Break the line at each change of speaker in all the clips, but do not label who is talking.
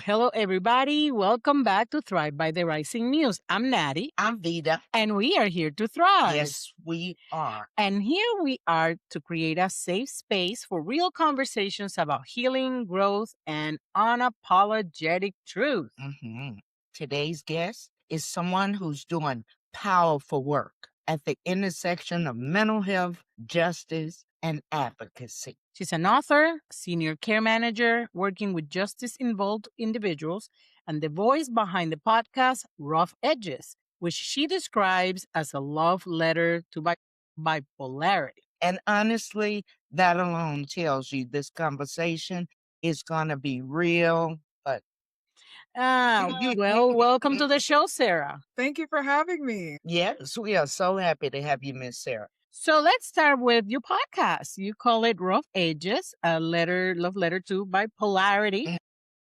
Hello, everybody. Welcome back to Thrive by the Rising Muse. I'm Natty.
I'm Vida.
And we are here to thrive.
Yes, we are.
And here we are to create a safe space for real conversations about healing, growth, and unapologetic truth.
Mhm. Today's guest is someone who's doing powerful work at the intersection of mental health, justice, and advocacy.
She's an author, senior care manager, working with justice involved individuals, and the voice behind the podcast, Rough Edges, which she describes as a love letter to bipolarity.
And honestly, that alone tells you this conversation is going to be real, but
Welcome to the show, Sarah.
Thank you for having me.
yes, we are so happy to have you, Miss Sarah.
So let's start with your podcast. You call it Rough Edges, love letter to bipolarity.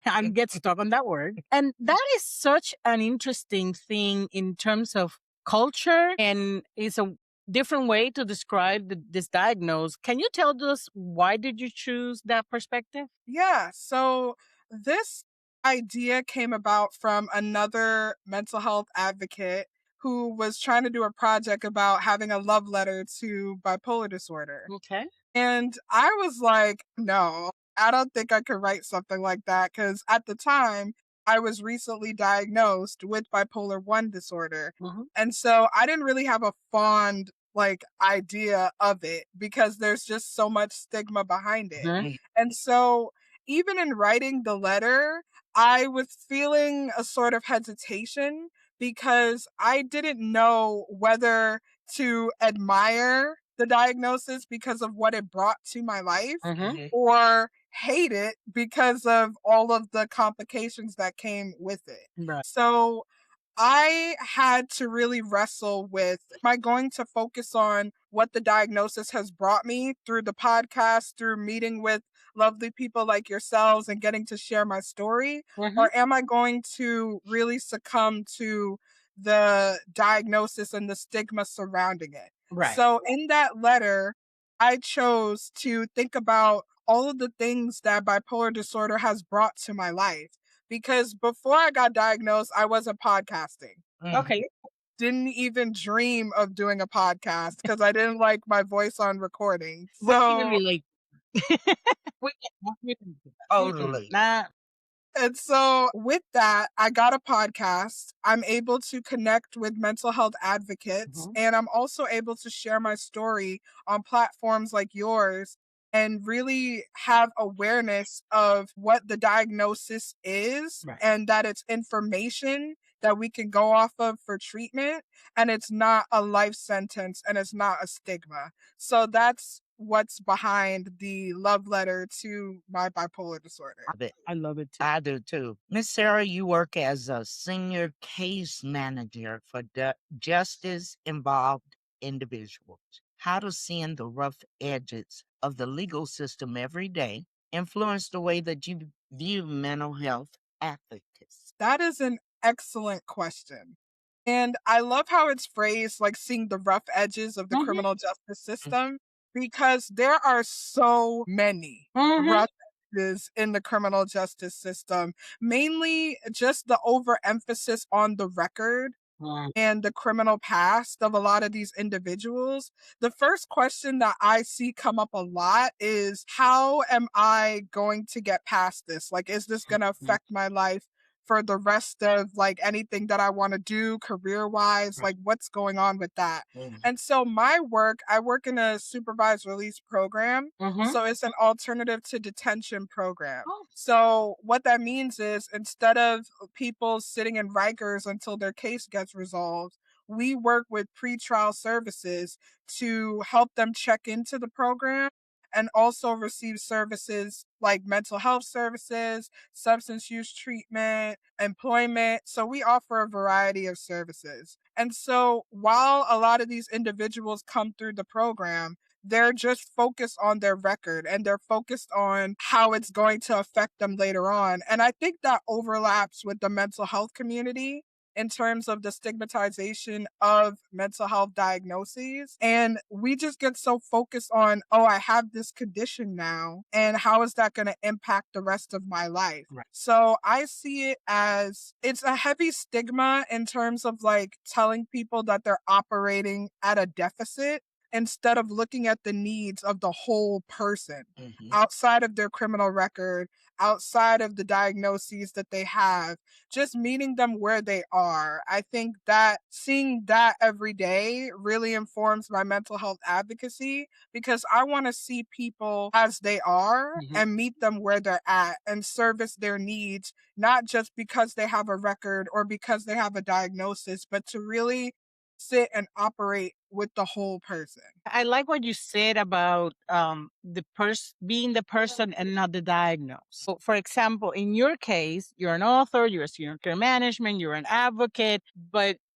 I get stuck on that word. And that is such an interesting thing in terms of culture, and it's a different way to describe this diagnosis. Can you tell us why did you choose that perspective?
Yeah, so this idea came about from another mental health advocate who was trying to do a project about having a love letter to bipolar disorder.
Okay.
And I was like, no, I don't think I could write something like that because at the time I was recently diagnosed with bipolar 1 disorder. And so I didn't really have a fond idea of it because there's just so much stigma behind it. And so even in writing the letter, I was feeling a sort of hesitation because I didn't know whether to admire the diagnosis because of what it brought to my life or hate it because of all of the complications that came with it.
Right.
So I had to really wrestle with, am I going to focus on what the diagnosis has brought me through the podcast, through meeting with lovely people like yourselves and getting to share my story? Or am I going to really succumb to the diagnosis and the stigma surrounding it?
Right.
So in that letter, I chose to think about all of the things that bipolar disorder has brought to my life. Because before I got diagnosed, I wasn't podcasting.
Okay.
Didn't even dream of doing a podcast because I didn't like my voice on recording. So,
Totally.
and so with that, I got a podcast. I'm able to connect with mental health advocates, and I'm also able to share my story on platforms like yours and really have awareness of what the diagnosis is and that it's information that we can go off of for treatment, and it's not a life sentence and it's not a stigma. So that's what's behind the love letter to my bipolar disorder.
I love it too.
I do too. Miss Sarah, you work as a senior case manager for justice involved individuals. How does seeing the rough edges of the legal system every day influence the way that you view mental health advocates?
That is an excellent question. And I love how it's phrased like seeing the rough edges of the criminal justice system because there are so many rough edges in the criminal justice system, mainly just the overemphasis on the record and the criminal past of a lot of these individuals. The first question that I see come up a lot is, how am I going to get past this? Like, is this going to affect my life for the rest of anything that I want to do career-wise? Like, what's going on with that? And so I work in a supervised release program. So it's an alternative to detention program. So what that means is, instead of people sitting in Rikers until their case gets resolved, we work with pretrial services to help them check into the program and also receive services like mental health services, substance use treatment, employment. So we offer a variety of services. And so while a lot of these individuals come through the program, they're just focused on their record and they're focused on how it's going to affect them later on. And I think that overlaps with the mental health community in terms of the stigmatization of mental health diagnoses. And we just get so focused on, oh, I have this condition now, and how is that going to impact the rest of my life?
Right.
So I see it as it's a heavy stigma in terms of like telling people that they're operating at a deficit instead of looking at the needs of the whole person outside of their criminal record, outside of the diagnoses that they have, just meeting them where they are. I think that seeing that every day really informs my mental health advocacy because I want to see people as they are and meet them where they're at and service their needs, not just because they have a record or because they have a diagnosis, but to really sit and operate with the whole person.
I like what you said about being the person and not the diagnosis. So, for example, in your case, you're an author, you're a senior care management, you're an advocate,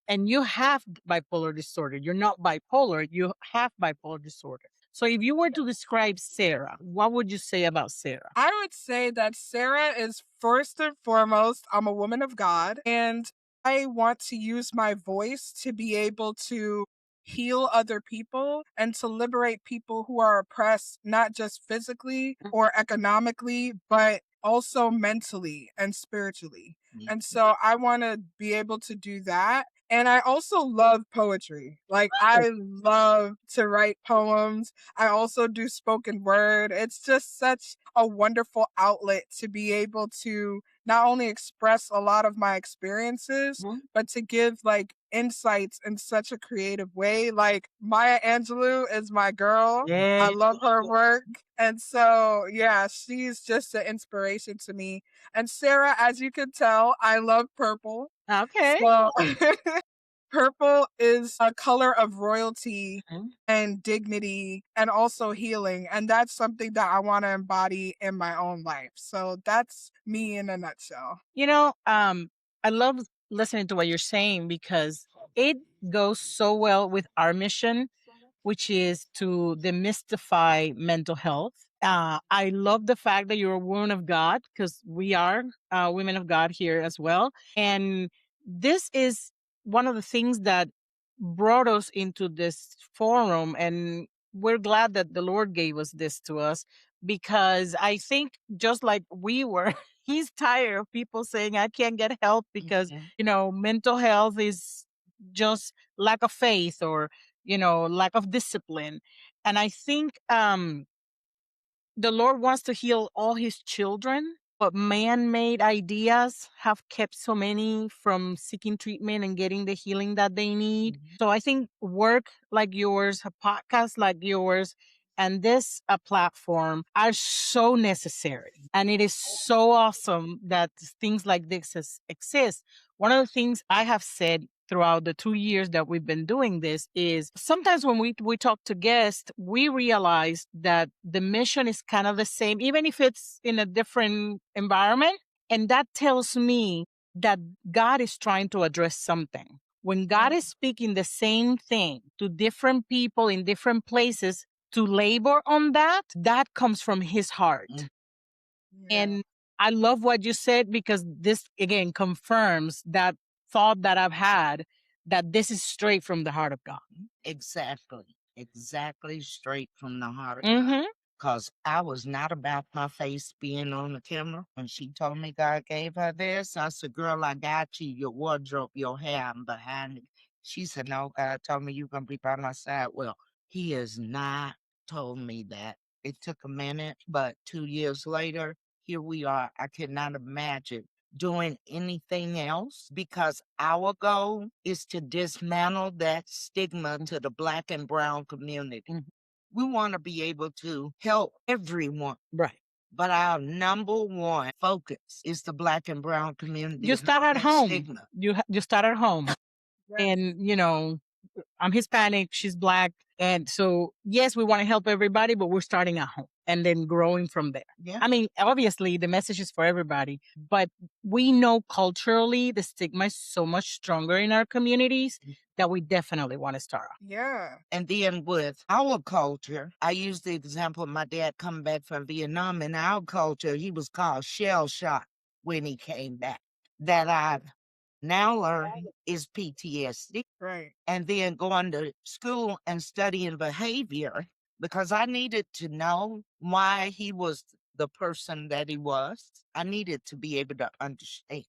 and you have bipolar disorder. You're not bipolar, you have bipolar disorder. So, if you were to describe Sarah, what would you say about Sarah?
I would say that Sarah is first and foremost, I'm a woman of God, and I want to use my voice to be able to heal other people and to liberate people who are oppressed, not just physically or economically, but also mentally and spiritually. And so I want to be able to do that. And I also love poetry. Like, I love to write poems. I also do spoken word. It's just such a wonderful outlet to be able to not only express a lot of my experiences, but to give like insights in such a creative way. Like, Maya Angelou is my girl. I love her work. And so, yeah, she's just an inspiration to me. And Sarah, as you can tell, I love purple.
Okay.
So purple is a color of royalty and dignity and also healing. And that's something that I want to embody in my own life. So that's me in a nutshell.
I love listening to what you're saying because it goes so well with our mission, which is to demystify mental health. I love the fact that you're a woman of God because we are women of God here as well. And this is one of the things that brought us into this forum. And we're glad that the Lord gave us this to us because I think just like we were, he's tired of people saying, I can't get help because, mental health is just lack of faith or lack of discipline. And I think the Lord wants to heal all his children, but man made ideas have kept so many from seeking treatment and getting the healing that they need. So I think work like yours, a podcast like yours, and this platform are so necessary. And it is so awesome that things like this exist. One of the things I have said throughout the 2 years that we've been doing this is sometimes when we talk to guests, we realize that the mission is kind of the same, even if it's in a different environment. And that tells me that God is trying to address something. When God is speaking the same thing to different people in different places to labor on that, that comes from his heart. And I love what you said because this again confirms that thought that I've had that this is straight from the heart of God.
Exactly. Exactly straight from the heart of God. Because I was not about my face being on the camera. When she told me God gave her this, I said, girl, I got you, your wardrobe, your hair, I'm behind it. She said, no, God told me you're going to be by my side. Well, he has not told me that. It took a minute, but 2 years later, here we are. I cannot imagine doing anything else because our goal is to dismantle that stigma to the Black and brown community. We want to be able to help everyone.
Right.
But our number one focus is the Black and brown community.
You start at home.
Stigma.
You start at home. And, I'm Hispanic, she's Black. And so, yes, we want to help everybody, but we're starting at home and then growing from there.
Yeah.
I mean, obviously, the message is for everybody, but we know culturally the stigma is so much stronger in our communities that we definitely want to start off.
Yeah.
And then with our culture, I use the example of my dad coming back from Vietnam. In our culture, he was called shell shock when he came back. That I've now learning is PTSD.
Right.
And then going to school and studying behavior because I needed to know why he was the person that he was. I needed to be able to understand.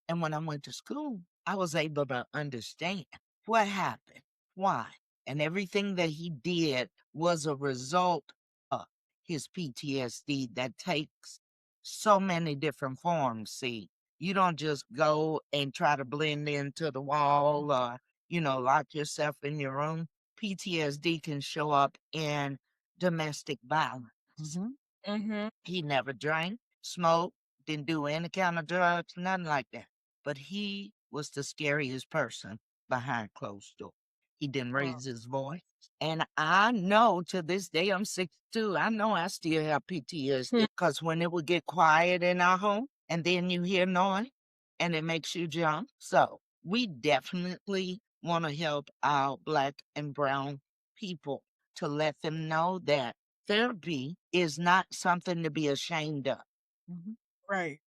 And when I went to school, I was able to understand what happened, why. And everything that he did was a result of his PTSD that takes so many different forms. See, you don't just go and try to blend into the wall or lock yourself in your room. PTSD can show up in domestic violence.
Mhm.
Mm-hmm.
He never drank, smoked, didn't do any kind of drugs, nothing like that. But he was the scariest person behind closed doors. He didn't
Wow.
raise his voice. And I know to this day, I'm 62, I know I still have PTSD because when it would get quiet in our home and then you hear noise and it makes you jump. So we definitely want to help our Black and Brown people to let them know that therapy is not something to be ashamed of.
Mhm.
Right.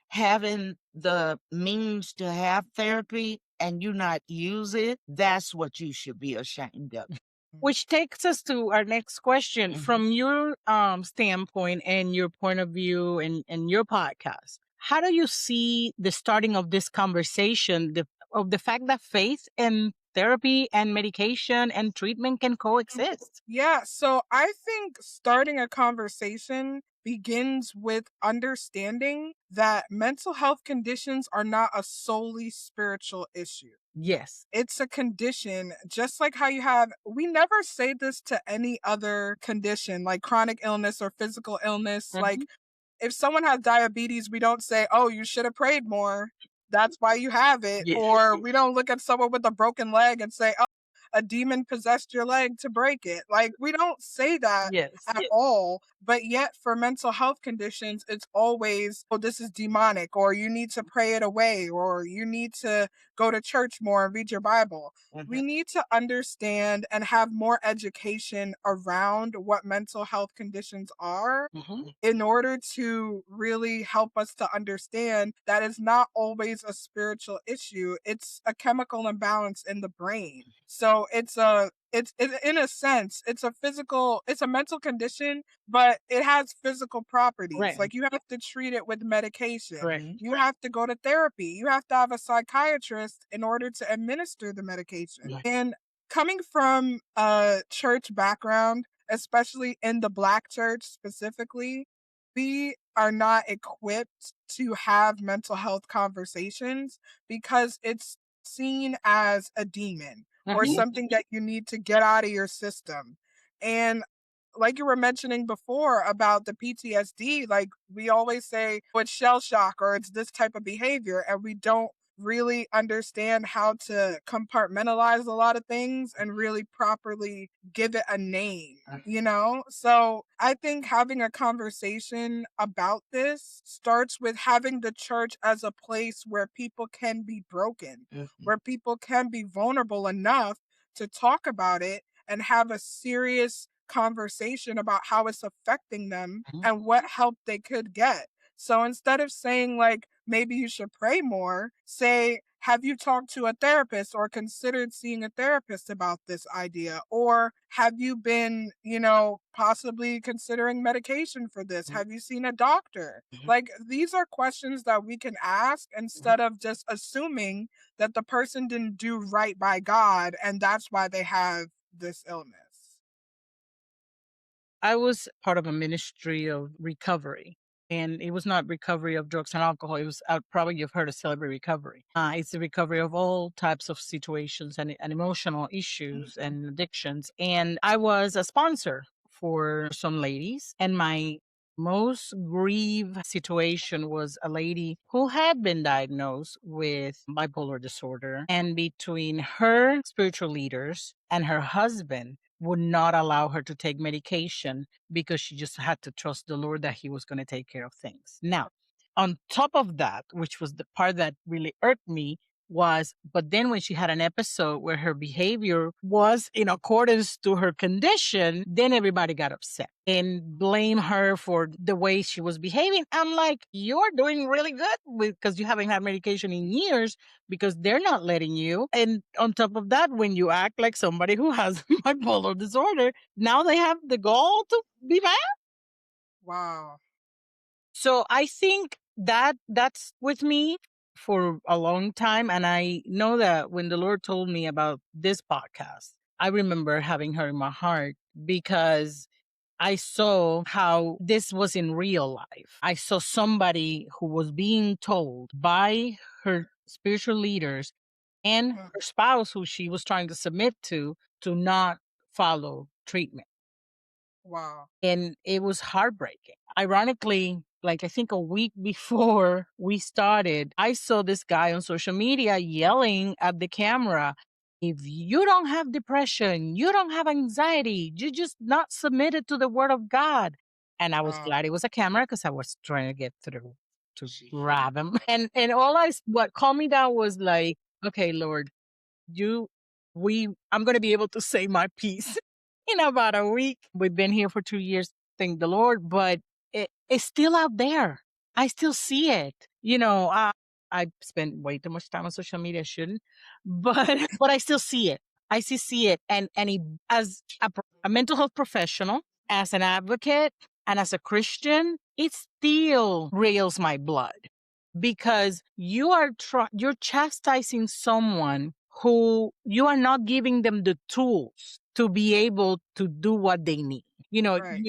Having the means to have therapy and you not use it, that's what you should be ashamed of.
Which takes us to our next question.
Mhm.
From your standpoint and your point of view and your podcast, how do you see the starting of this conversation, of the fact that faith and therapy and medication and treatment can coexist?
Yeah, so I think starting a conversation begins with understanding that mental health conditions are not a solely spiritual issue.
Yes.
It's a condition, just like how we never say this to any other condition, like chronic illness or physical illness. Like,
Mhm.
if someone has diabetes, we don't say, oh, you should have prayed more. That's why you have it.
Yeah.
Or we don't look at someone with a broken leg and say, oh, a demon possessed your leg to break it. Like, we don't say that
Yes.
at all. But yet, for mental health conditions, it's always, oh, this is demonic, or you need to pray it away, or you need to go to church more and read your Bible. We need to understand and have more education around what mental health conditions are
Mhm.
in order to really help us to understand that it's not always a spiritual issue. It's a chemical imbalance in the brain. So in a sense, it's a mental condition, but it has physical properties.
Right.
Like, you have to treat it with medication.
Correct.
You have to go to therapy. You have to have a psychiatrist in order to administer the medication.
Right.
And coming from a church background, especially in the Black church specifically, we are not equipped to have mental health conversations because it's seen as a demon or
Mhm.
something that you need to get out of your system. And like you were mentioning before about the PTSD, like, we always say, oh, it's shell shock or it's this type of behavior, and we don't really understand how to compartmentalize a lot of things and really properly give it a name, you know? So I think having a conversation about this starts with having the church as a place where people can be broken, where people can be vulnerable enough to talk about it and have a serious conversation about how it's affecting them
Mhm.
and what help they could get. So instead of saying, like, maybe you should pray more, say, have you talked to a therapist or considered seeing a therapist about this idea? Or have you been, possibly considering medication for this? Have you seen a doctor? Like, these are questions that we can ask instead of just assuming that the person didn't do right by God and that's why they have this illness.
I was part of a ministry of recovery, and it was not recovery of drugs and alcohol. It was probably you've heard of celebrate recovery. It's the recovery of all types of situations and emotional issues and addictions. And I was a sponsor for some ladies, and my most grieve situation was a lady who had been diagnosed with bipolar disorder, and between her spiritual leaders and her husband would not allow her to take medication because she just had to trust the Lord that He was going to take care of things. Now, on top of that, which was the part that really irked me, was, but then when she had an episode where her behavior was in accordance to her condition, then everybody got upset and blame her for the way she was behaving. I'm like, you're doing really good because you haven't had medication in years because they're not letting you. And on top of that, when you act like somebody who has bipolar disorder, now they have the gall to be mad.
Wow.
So I think that that's with me for a long time. And I know that when the Lord told me about this podcast, I remember having her in my heart because I saw how this was in real life. I saw somebody who was being told by her spiritual leaders and her spouse, who she was trying to submit to not follow treatment.
Wow.
And it was heartbreaking. Ironically, like I think a week before we started, I saw this guy on social media yelling at the camera, if you don't have depression, you don't have anxiety, you just not submitted to the word of God. And I was glad it was a camera because I was trying to get through to grab him. And what calmed me down was like, okay, Lord, you I'm gonna be able to say my piece in about a week. We've been here for 2 years, thank the Lord, but it's still out there. I still see it. I spend way too much time on social media, I shouldn't, but but I still see it. I still see it. As a mental health professional, as an advocate, and as a Christian, it still rails my blood because you're chastising someone who you are not giving them the tools to be able to do what they need.
Right.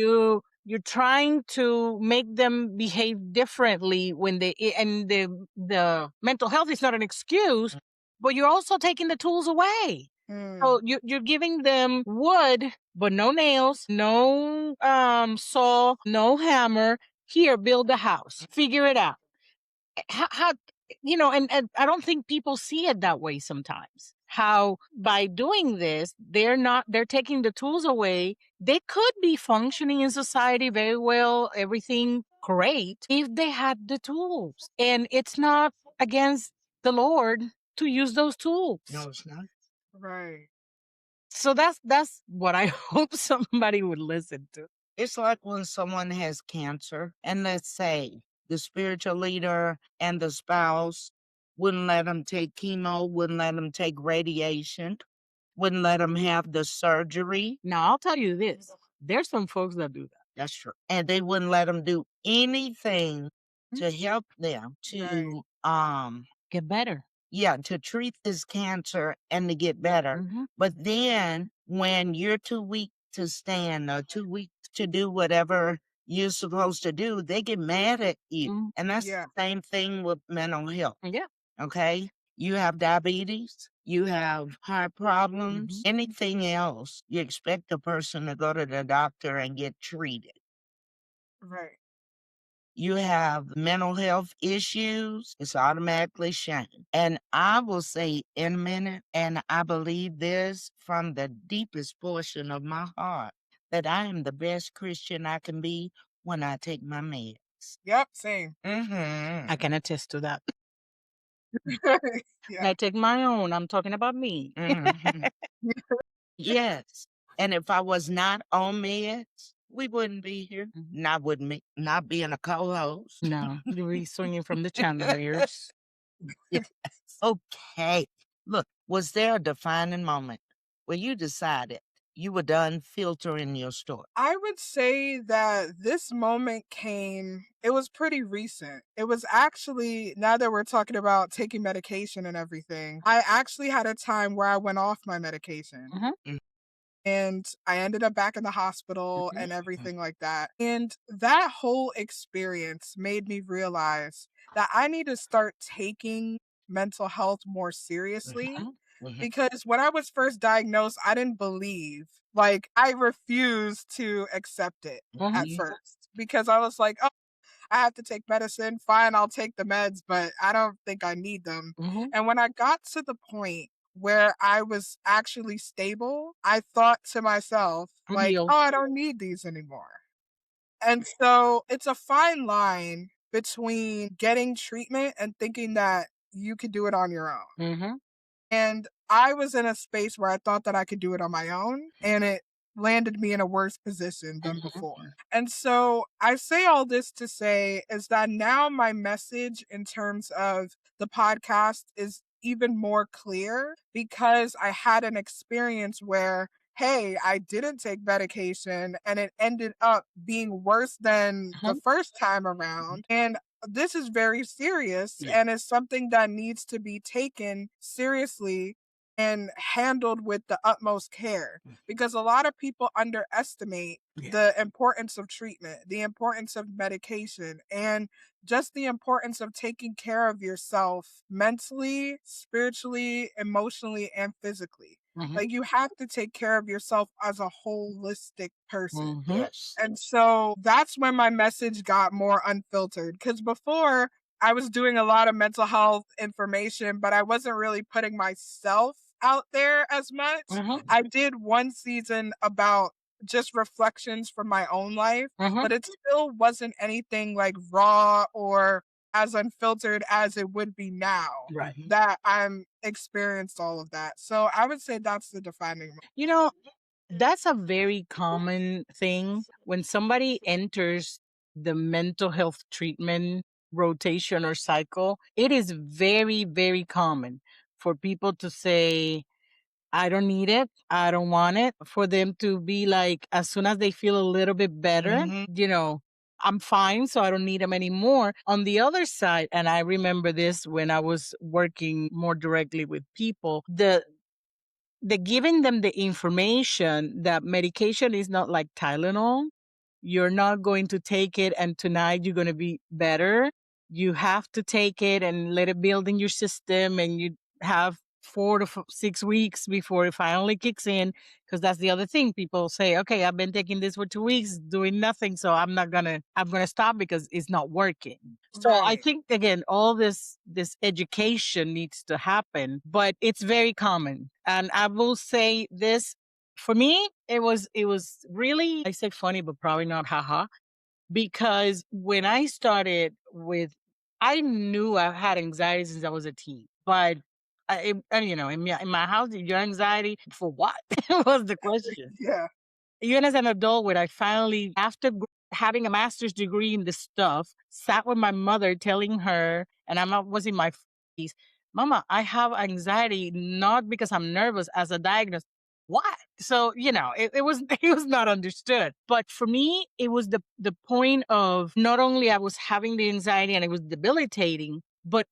You're trying to make them behave differently when and the mental health is not an excuse, but you're also taking the tools away. So you're giving them wood, but no nails, no saw, no hammer. Here, build a house. Figure it out. How and I don't think people see it that way sometimes. How by doing this, they're taking the tools away. They could be functioning in society very well, everything great, if they had the tools. And it's not against the Lord to use those tools.
No, it's not.
Right.
So that's what I hope somebody would listen to.
It's like when someone has cancer, and let's say the spiritual leader and the spouse wouldn't let them take chemo, wouldn't let them take radiation, wouldn't let them have the surgery.
Now, I'll tell you this. There's some folks that do that.
That's true. And they wouldn't let them do anything to help them to
Get better.
to treat this cancer and to get better. But then when you're too weak to stand or too weak to do whatever you're supposed to do, they get mad at you. And that's the same thing with mental health.
Yeah.
Okay. You have diabetes, you have heart problems, anything else, you expect the person to go to the doctor and get treated.
Right.
You have mental health issues, it's automatically shamed. And I will say in a minute, and I believe this from the deepest portion of my heart, that I am the best Christian I can be when I take my meds.
Yep, same.
I can attest to that.
Yeah.
I take my own. I'm talking about me.
Yes. And if I was not on meds, we wouldn't be here. Not with me, not being a co-host.
No, you'll be swinging from the chandeliers.
Yes. Okay. Look, was there a defining moment where you decided you were done filtering your story?
I would say that this moment it was pretty recent. It was actually, now that we're talking about taking medication and everything, I actually had a time where I went off my medication. And I ended up back in the hospital and everything like that. And that whole experience made me realize that I need to start taking mental health more seriously. Because when I was first diagnosed, I didn't believe. Like, I refused to accept it at first because I was like, oh, I have to take medicine. Fine, I'll take the meds, but I don't think I need them. And when I got to the point where I was actually stable, I thought to myself, like, oh, I don't need these anymore. And so it's a fine line between getting treatment and thinking that you could do it on your own.
Mm-hmm.
And I was in a space where I thought that I could do it on my own, and it landed me in a worse position than before. And so I say all this to say is that now my message in terms of the podcast is even more clear because I had an experience where, hey, I didn't take medication and it ended up being worse than the first time around. And this is very serious and is something that needs to be taken seriously and handled with the utmost care because a lot of people underestimate the importance of treatment, the importance of medication, and just the importance of taking care of yourself mentally, spiritually, emotionally, and physically. Like you have to take care of yourself as a holistic person.
Yes.
And so that's when my message got more unfiltered. Because before I was doing a lot of mental health information, but I wasn't really putting myself out there as much. I did one season about just reflections from my own life, but it still wasn't anything like raw or as unfiltered as it would be now
Right.
that I'm experienced all of that. So I would say that's the defining moment.
You know, that's a very common thing when somebody enters the mental health treatment rotation or cycle. It is very, very common for people to say, I don't need it. I don't want it. For them to be like, as soon as they feel a little bit better, I'm fine, so I don't need them anymore. On the other side, and I remember this when I was working more directly with people, the giving them the information that medication is not like Tylenol. You're not going to take it and tonight you're going to be better. You have to take it and let it build in your system, and you have 4 to 6 weeks before it finally kicks in. Because that's the other thing. People say, okay, I've been taking this for 2 weeks, doing nothing. So I'm gonna stop because it's not working. So I
Right.
think again, all this education needs to happen, but it's very common. And I will say this, for me, it was really, I say funny, but probably not haha. Because when I started with, I knew I had anxiety since I was a teen, but in my house, your anxiety for what was the question.
Yeah.
Even as an adult, when I finally, after having a master's degree in this stuff, sat with my mother telling her, and was in my 40s, Mama, I have anxiety, not because I'm nervous as a diagnosis. What? So, it was, it was not understood. But for me, it was the point of not only I was having the anxiety and it was debilitating, but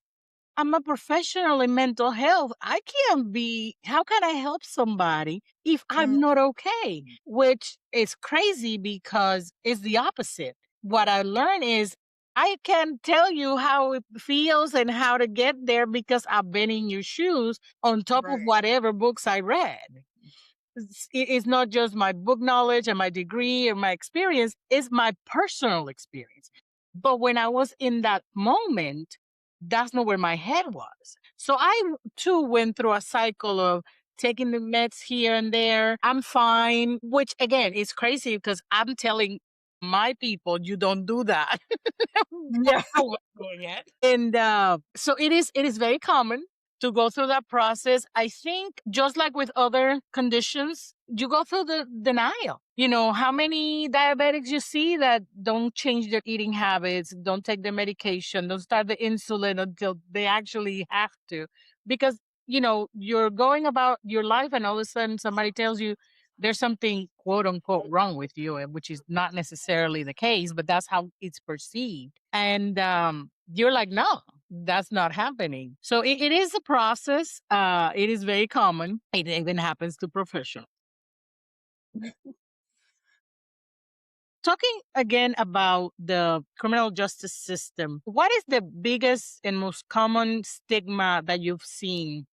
I'm a professional in mental health. How can I help somebody if I'm not okay? Which is crazy because it's the opposite. What I learned is I can tell you how it feels and how to get there because I've been in your shoes on top of
Right.
whatever books I read. It's not just my book knowledge and my degree and my experience, it's my personal experience. But when I was in that moment, that's not where my head was. So I too went through a cycle of taking the meds here and there. I'm fine, which again is crazy because I'm telling my people, you don't do that.
Yeah.
I was doing it. And so it is very common to go through that process. I think just like with other conditions, you go through the denial. How many diabetics you see that don't change their eating habits, don't take their medication, don't start the insulin until they actually have to. Because, you're going about your life and all of a sudden somebody tells you there's something quote unquote wrong with you, which is not necessarily the case, but that's how it's perceived. And you're like, no, that's not happening. So it is a process. It is very common. It even happens to professionals. Talking again about the criminal justice system, what is the biggest and most common stigma that you've seen,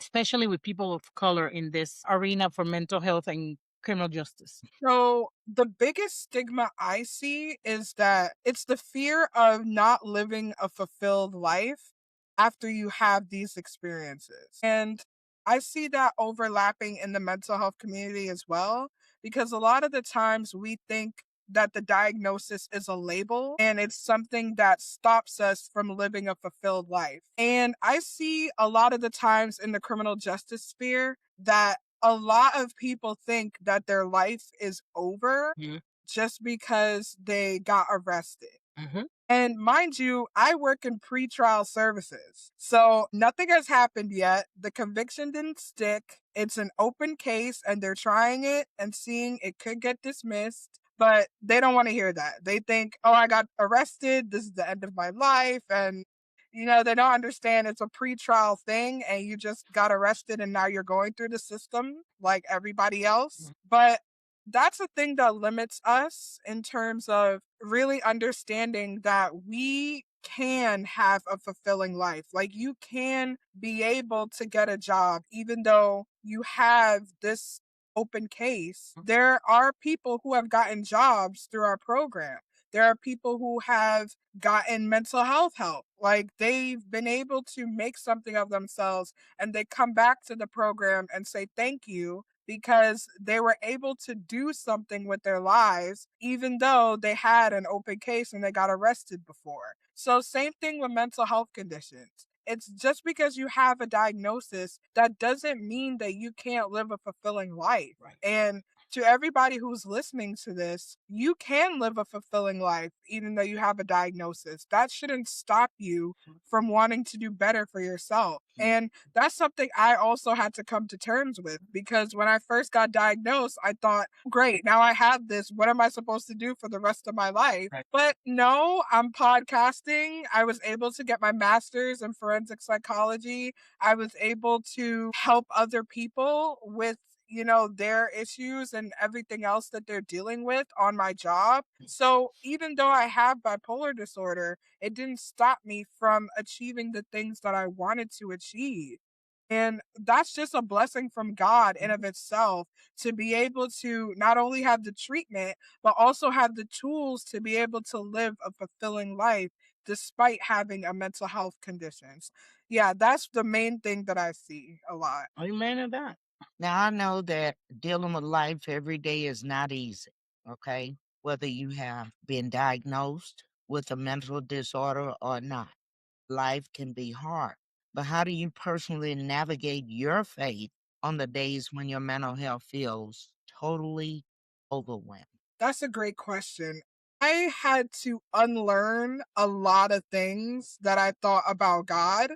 especially with people of color in this arena for mental health and criminal justice?
So the biggest stigma I see is that it's the fear of not living a fulfilled life after you have these experiences. And I see that overlapping in the mental health community as well, because a lot of the times we think that the diagnosis is a label and it's something that stops us from living a fulfilled life. And I see a lot of the times in the criminal justice sphere that a lot of people think that their life is over just because they got arrested. And mind you, I work in pretrial services. So nothing has happened yet. The conviction didn't stick. It's an open case and they're trying it and seeing it could get dismissed. But they don't want to hear that. They think, oh, I got arrested. This is the end of my life. And, they don't understand it's a pretrial thing and you just got arrested and now you're going through the system like everybody else. But that's a thing that limits us in terms of really understanding that we can have a fulfilling life. Like you can be able to get a job, even though you have this open case. There are people who have gotten jobs through our program. There are people who have gotten mental health help. Like they've been able to make something of themselves and they come back to the program and say thank you because they were able to do something with their lives, even though they had an open case and they got arrested before. So, same thing with mental health conditions. It's just because you have a diagnosis, that doesn't mean that you can't live a fulfilling life. Right. And to everybody who's listening to this, you can live a fulfilling life even though you have a diagnosis. That shouldn't stop you from wanting to do better for yourself. And that's something I also had to come to terms with because when I first got diagnosed, I thought, great, now I have this. What am I supposed to do for the rest of my life? Right. But no, I'm podcasting. I was able to get my master's in forensic psychology. I was able to help other people with their issues and everything else that they're dealing with on my job. So even though I have bipolar disorder, it didn't stop me from achieving the things that I wanted to achieve. And that's just a blessing from God in of itself to be able to not only have the treatment, but also have the tools to be able to live a fulfilling life despite having a mental health conditions. Yeah, that's the main thing that I see a lot.
Amen to that.
Now, I know that dealing with life every day is not easy, okay? Whether you have been diagnosed with a mental disorder or not, life can be hard. But how do you personally navigate your faith on the days when your mental health feels totally overwhelmed?
That's a great question. I had to unlearn a lot of things that I thought about God.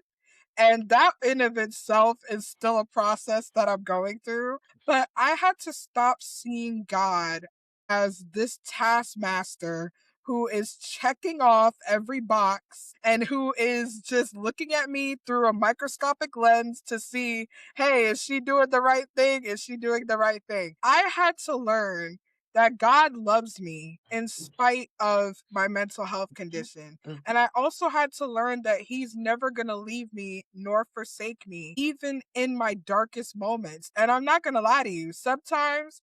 And that in of itself is still a process that I'm going through. But I had to stop seeing God as this taskmaster who is checking off every box and who is just looking at me through a microscopic lens to see, hey, is she doing the right thing? Is she doing the right thing? I had to learn that God loves me in spite of my mental health condition. And I also had to learn that He's never going to leave me nor forsake me, even in my darkest moments. And I'm not going to lie to you, sometimes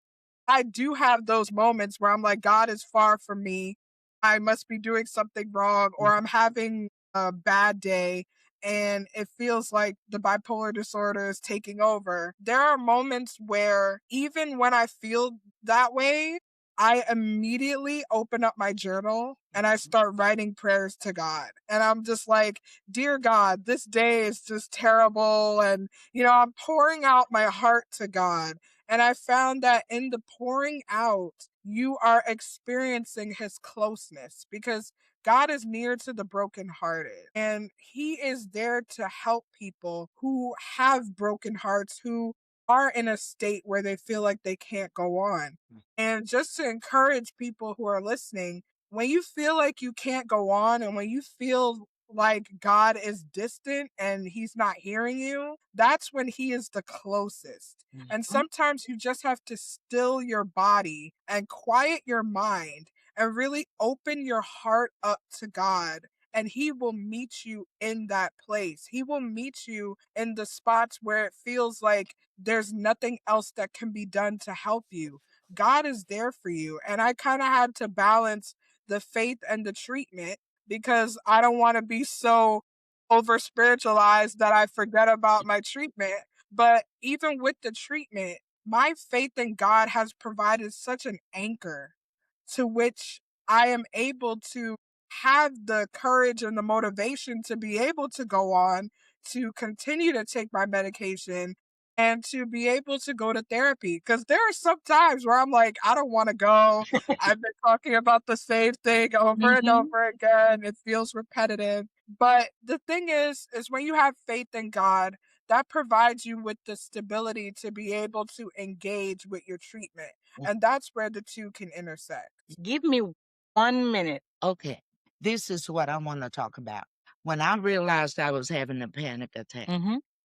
I do have those moments where I'm like, God is far from me. I must be doing something wrong, or I'm having a bad day and it feels like the bipolar disorder is taking over. There are moments where even when I feel that way, I immediately open up my journal and I start writing prayers to God. And I'm just like, dear God, this day is just terrible. And, I'm pouring out my heart to God. And I found that in the pouring out, you are experiencing His closeness because God is near to the brokenhearted, and He is there to help people who have broken hearts, who are in a state where they feel like they can't go on. And just to encourage people who are listening, when you feel like you can't go on and when you feel like God is distant and He's not hearing you, that's when He is the closest. And sometimes you just have to still your body and quiet your mind and really open your heart up to God. And He will meet you in that place. He will meet you in the spots where it feels like there's nothing else that can be done to help you. God is there for you. And I kind of had to balance the faith and the treatment because I don't want to be so over spiritualized that I forget about my treatment. But even with the treatment, my faith in God has provided such an anchor to which I am able to have the courage and the motivation to be able to go on to continue to take my medication and to be able to go to therapy. Because there are some times where I'm like, I don't want to go. I've been talking about the same thing over and over again. It feels repetitive. But the thing is when you have faith in God, that provides you with the stability to be able to engage with your treatment. And that's where the two can intersect.
Give me 1 minute.
Okay. This is what I want to talk about. When I realized I was having a panic attack,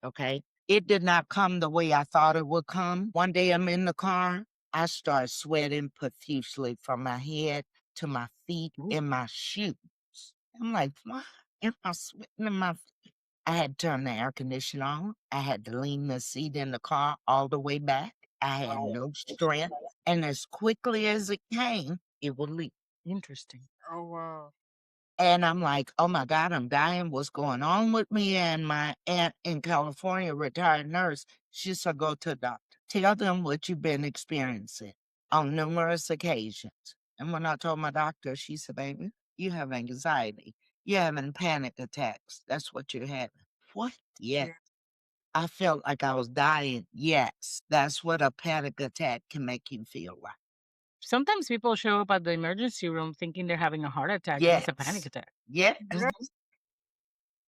okay, it did not come the way I thought it would come. One day I'm in the car, I start sweating profusely from my head to my feet and my shoes. I'm like, why am I sweating in my feet? I had to turn the air conditioner on. I had to lean the seat in the car all the way back. I had no strength. And as quickly as it came, it would leave.
Interesting.
Oh, wow.
And I'm like, oh my God, I'm dying. What's going on with me? And my aunt in California, retired nurse, she said, go to the doctor. Tell them what you've been experiencing on numerous occasions. And when I told my doctor, she said, baby, you have anxiety. You're having panic attacks. That's what you're having. What? Yes.
Yeah.
I felt like I was dying. Yes. That's what a panic attack can make you feel like.
Sometimes people show up at the emergency room thinking they're having a heart attack and it's a panic
Yes.
attack.
Yes.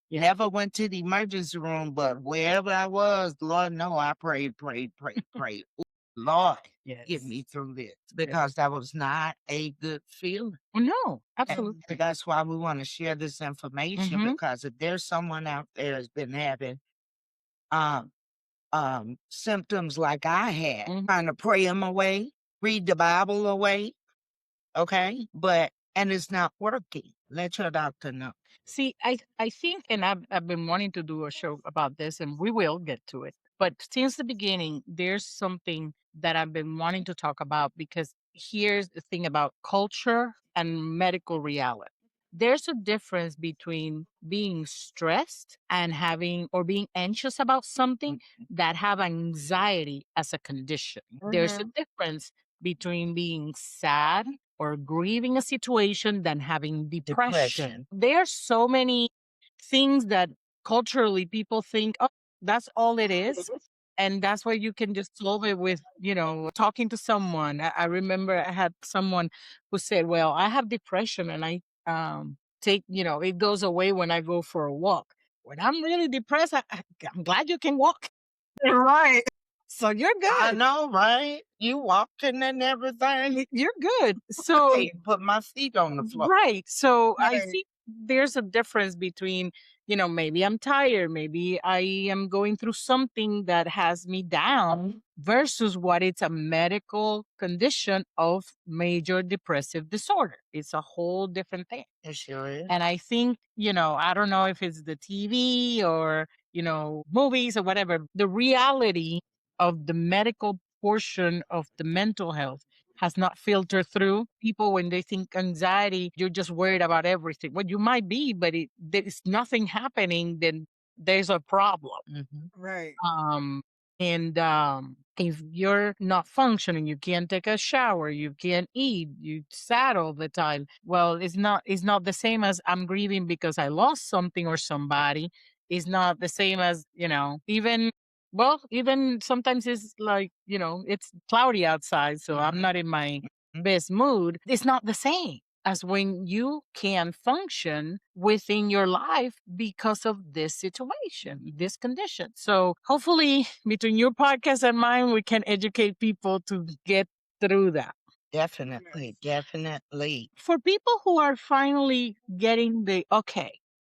Yeah.
Never went to the emergency room, but wherever I was, Lord, no, I prayed. Ooh, Lord, get
Yes.
me through this because that was not a good feeling.
No,
And
absolutely.
that's why we want to share this information because if there's someone out there that's been having um symptoms like I had, trying to pray them away, read the Bible away, okay? And it's not working. Let your doctor know.
See, I think, and I've been wanting to do a show about this, and we will get to it. But since the beginning, there's something that I've been wanting to talk about because here's the thing about culture and medical reality. There's a difference between being stressed and having or being anxious about something that have anxiety as a condition. There's a difference between being sad or grieving a situation than having depression. There are so many things that culturally people think, oh, that's all it is. And that's why you can just solve it with, talking to someone. I remember I had someone who said, well, I have depression and I take, it goes away when I go for a walk. When I'm really depressed, I'm glad you can walk.
Right.
So you're
I
good.
know, right? You walking and everything.
You're good. So
Hey, put my feet on the floor.
right. So I
Right.
think there's a difference between, maybe I'm tired, maybe I am going through something that has me down versus what it's a medical condition of major depressive disorder. It's a whole different thing.
It sure is.
And I think, I don't know if it's the TV or, movies or whatever, the reality of the medical portion of the mental health has not filtered through. People, when they think anxiety, you're just worried about everything. Well, you might be, but there's nothing happening, then there's a problem.
Right.
And if you're not functioning, you can't take a shower, you can't eat, you sad all the time. Well, it's not the same as I'm grieving because I lost something or somebody. It's not the same as, even sometimes it's like, it's cloudy outside, so I'm not in my best mood. It's not the same as when you can function within your life because of this situation, this condition. So hopefully between your podcast and mine, we can educate people to get through that.
Definitely. Definitely.
For people who are finally getting okay,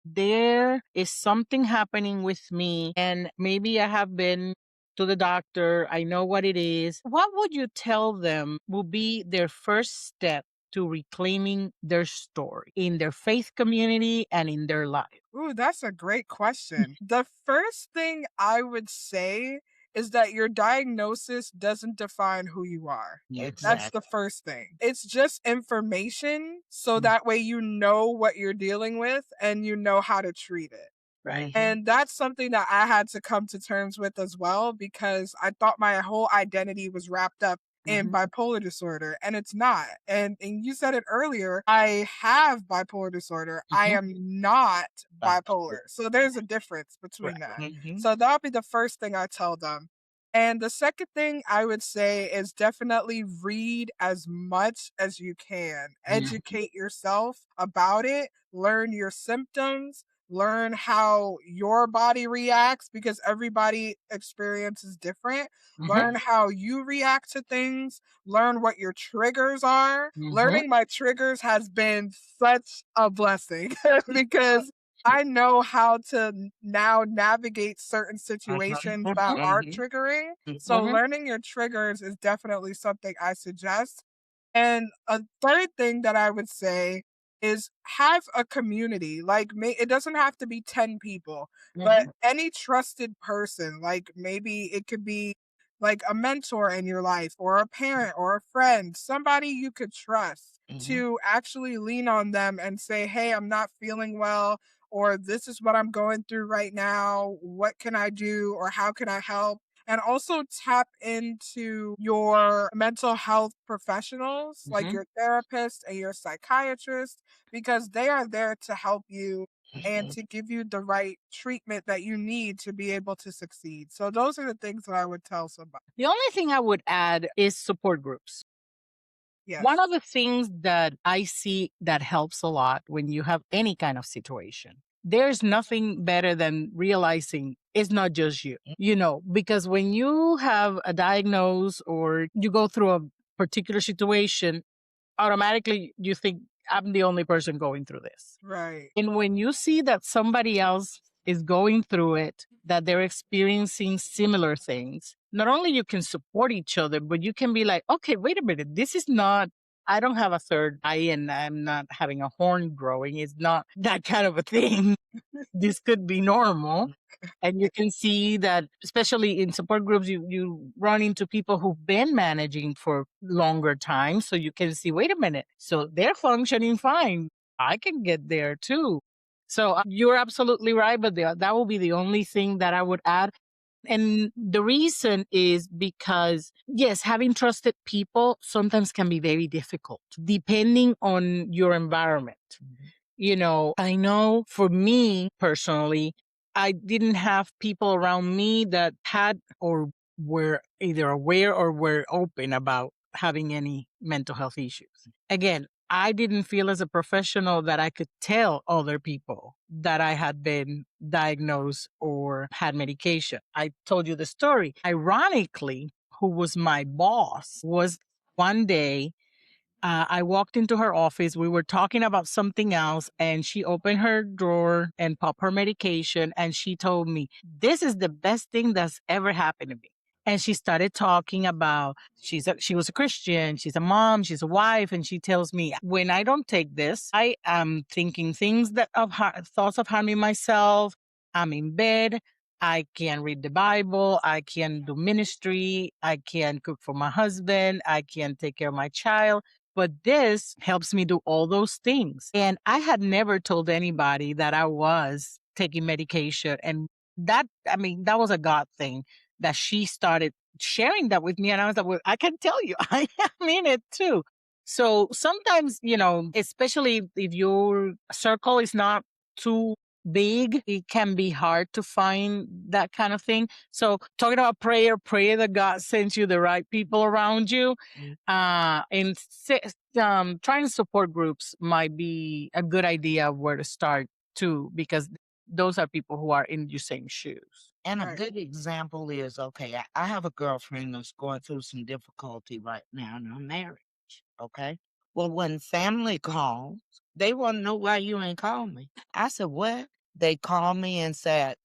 there is something happening with me, and maybe I have been to the doctor, I know what it is. What would you tell them will be their first step to reclaiming their story in their faith community and in their life?
Ooh, that's a great question. The first thing I would say is that your diagnosis doesn't define who you are. That's the first thing. It's just information, so that way you know what you're dealing with and you know how to treat it.
Right.
And that's something that I had to come to terms with as well because I thought my whole identity was wrapped up in bipolar disorder, and it's not. And you said it earlier, I have bipolar disorder. I am not bipolar. So there's a difference between that. So that'll be the first thing I tell them. And the second thing I would say is definitely read as much as you can. Educate yourself about it, learn your symptoms, learn how your body reacts because everybody experience is different. Learn how you react to things, learn what your triggers are. Learning my triggers has been such a blessing because I know how to now navigate certain situations that are triggering. So learning your triggers is definitely something I suggest. And a third thing that I would say is have a community. Like, it doesn't have to be 10 people, but any trusted person, like maybe it could be like a mentor in your life or a parent or a friend, somebody you could trust to actually lean on them and say, hey, I'm not feeling well, or this is what I'm going through right now. What can I do, or how can I help? And also tap into your mental health professionals, like your therapist and your psychiatrist, because they are there to help you and to give you the right treatment that you need to be able to succeed. So those are the things that I would tell somebody.
The only thing I would add is support groups.
Yes.
One of the things that I see that helps a lot when you have any kind of situation, there's nothing better than realizing it's not just you, because when you have a diagnosis or you go through a particular situation, automatically you think, I'm the only person going through this.
Right.
And when you see that somebody else is going through it, that they're experiencing similar things, not only you can support each other, but you can be like, okay, wait a minute, this is not, I don't have a third eye and I'm not having a horn growing. It's not that kind of a thing. This could be normal. And you can see that, especially in support groups, you run into people who've been managing for longer time. So you can see, wait a minute, so they're functioning fine. I can get there too. So you're absolutely right. But that will be the only thing that I would add. And the reason is because, yes, having trusted people sometimes can be very difficult depending on your environment. I know for me personally, I didn't have people around me that had or were either aware or were open about having any mental health issues. Again, I didn't feel as a professional that I could tell other people that I had been diagnosed or had medication. I told you the story. Ironically, who was my boss was one day I walked into her office. We were talking about something else, and she opened her drawer and popped her medication. And she told me, this is the best thing that's ever happened to me. And she started talking about she was a Christian, she's a mom, she's a wife, and she tells me when I don't take this, I am thinking things thoughts of harming myself. I'm in bed. I can read the Bible. I can do ministry. I can cook for my husband. I can take care of my child. But this helps me do all those things. And I had never told anybody that I was taking medication. And that was a God thing that she started sharing that with me. And I was like, well, I can tell you, I am in it too. So sometimes, especially if your circle is not too big, it can be hard to find that kind of thing. So talking about prayer, pray that God sends you the right people around you. And trying support groups might be a good idea of where to start too, because those are people who are in your same shoes.
And a good example is, okay, I have a girlfriend that's going through some difficulty right now in her marriage. Okay. Well, when family calls, they want to know why you ain't called me. I said, what? They call me and said,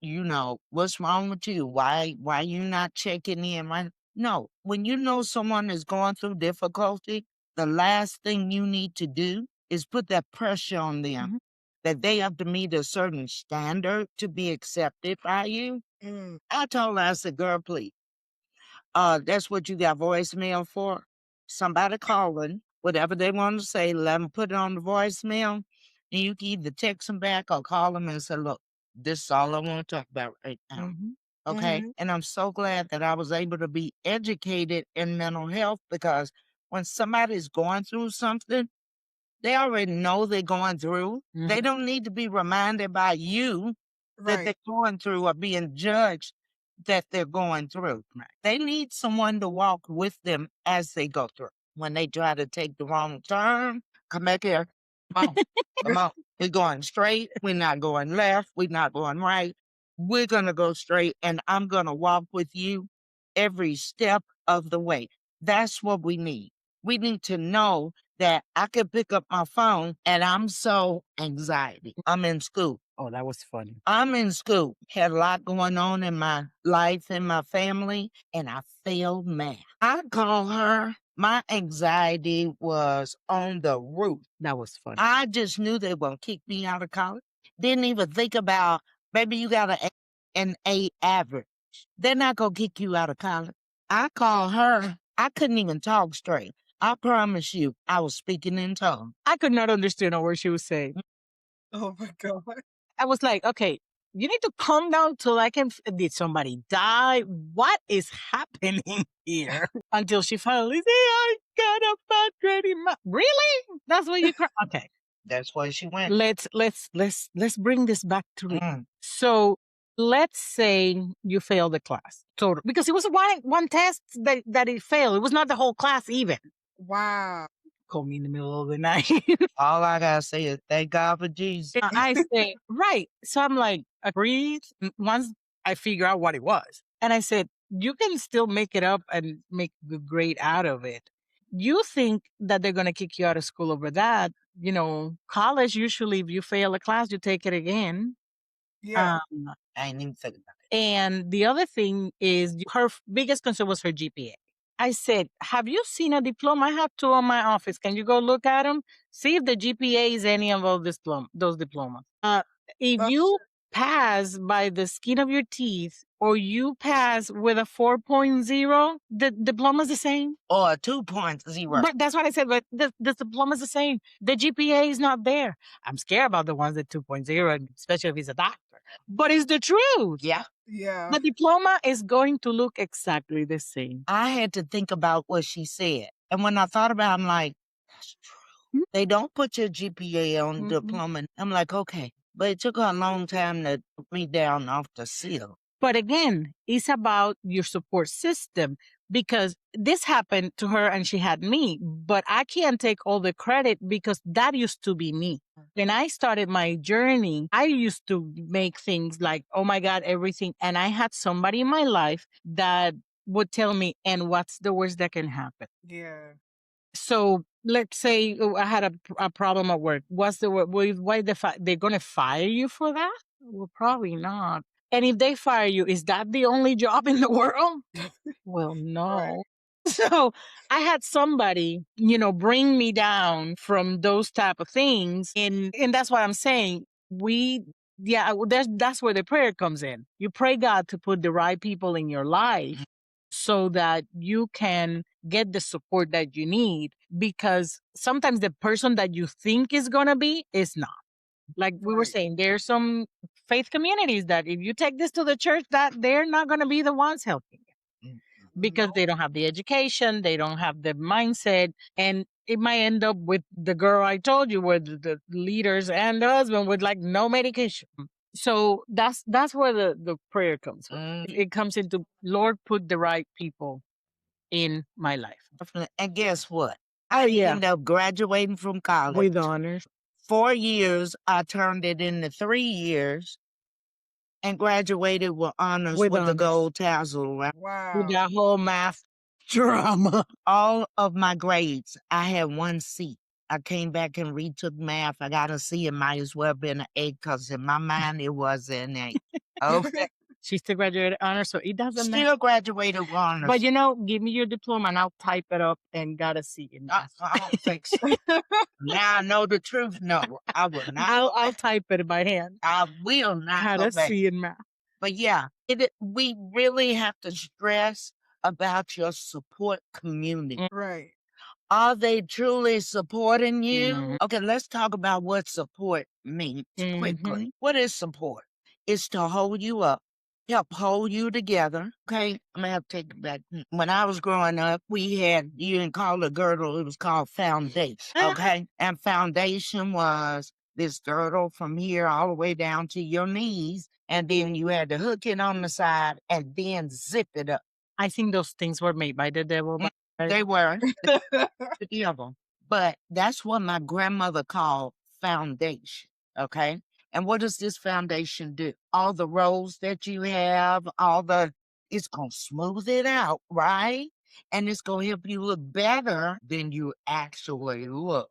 what's wrong with you? Why you not checking in? No, when you know someone is going through difficulty, the last thing you need to do is put that pressure on them that they have to meet a certain standard to be accepted by you. I told her, I said, girl, please, that's what you got voicemail for. Somebody calling, whatever they want to say, let them put it on the voicemail. And you can either text them back or call them and say, look, this is all I want to talk about right now. Okay. And I'm so glad that I was able to be educated in mental health, because when somebody's going through something, they already know they're going through. They don't need to be reminded by you that
Right.
they're going through or being judged that they're going through. They need someone to walk with them as they go through. When they try to take the wrong turn, come back here. Come on. Come on. We're going straight. We're not going left. We're not going right. We're going to go straight, and I'm going to walk with you every step of the way. That's what we need. We need to know that I could pick up my phone and I'm so anxiety. I'm in school.
Oh, that was funny.
I'm in school. Had a lot going on in my life and my family, and I failed math. I call her. My anxiety was on the roof.
That was funny.
I just knew they were going to kick me out of college. Didn't even think about, baby, you got an A average. They're not going to kick you out of college. I call her. I couldn't even talk straight. I promise you, I was speaking in tongues.
I could not understand a word she was saying.
Oh my God.
I was like, okay, you need to calm down till I can. Did somebody die? What is happening here? Until she finally said, I got a bad grade in math. Really? That's what you cry? Okay.
That's where she went.
Let's bring this back to So let's say you failed the class. Total. Because it was one test that it failed. It was not the whole class even.
Wow.
Call me in the middle of the night.
All I gotta say is thank God for Jesus.
I say, right. So I'm like, breathe. Once I figure out what it was. And I said, you can still make it up and make a good grade out of it. You think that they're going to kick you out of school over that. College, usually if you fail a class, you take it again.
Yeah.
I ain't even thinking about it.
And the other thing is her biggest concern was her GPA. I said, have you seen a diploma? I have two on my office. Can you go look at them? See if the GPA is any of those diplomas. If
That's
you pass by the skin of your teeth or you pass with a 4.0, the diploma is the same.
Or a 2.0.
But that's what I said. But the diploma is the same. The GPA is not there. I'm scared about the ones that 2.0, especially if he's a doctor. But it's the truth.
Yeah.
Yeah.
The diploma is going to look exactly the same.
I had to think about what she said. And when I thought about it, I'm like, that's true. They don't put your GPA on the diploma. I'm like, okay. But it took her a long time to put me down off the seal.
But again, it's about your support system, because this happened to her and she had me, but I can't take all the credit because that used to be me. When I started my journey, I used to make things like, oh my God, everything. And I had somebody in my life that would tell me, and what's the worst that can happen?
Yeah.
So let's say I had a problem at work. What's the why they're going to fire you for that? Well, probably not. And if they fire you, is that the only job in the world? Well, no.
Right.
So I had somebody, bring me down from those type of things. And that's what I'm saying. That's where the prayer comes in. You pray God to put the right people in your life so that you can get the support that you need, because sometimes the person that you think is going to be is not. Like we were saying, there's some faith communities that if you take this to the church, that they're not going to be the ones helping you because they don't have the education, they don't have the mindset, and it might end up with the girl I told you, with the leaders and the husband with like no medication. So that's where the prayer comes from. It comes into, Lord, put the right people in my life.
And guess what? I ended up graduating from college
with honors.
4 years. I turned it into 3 years and graduated with honors with the gold tassel. Right?
Wow.
With that whole math drama.
All of my grades, I had 1 C. I came back and retook math. I got a C. It might as well have been an A because in my mind it was an A. Okay.
She still graduated honors, so it doesn't matter.
Still graduated with honors.
But give me your diploma and I'll type it up and got a C in math.
I don't think so. Now I know the truth. No, I will not.
I'll type it by hand.
I will not.
Had a C in math.
But yeah, we really have to stress about your support community.
Right.
Are they truly supporting you? Okay, let's talk about what support means quickly. What is support? It's to hold you up help hold you together. Okay, I'm gonna have to take it back. When I was growing up, we had, you didn't call it a girdle, it was called foundation. Okay, and foundation was this girdle from here all the way down to your knees, and then you had to hook it on the side and then zip it up.
I think those things were made by the devil.
They were the devil, but that's what my grandmother called foundation. Okay. And what does this foundation do? All the rows that you have, it's going to smooth it out, right? And it's going to help you look better than you actually look.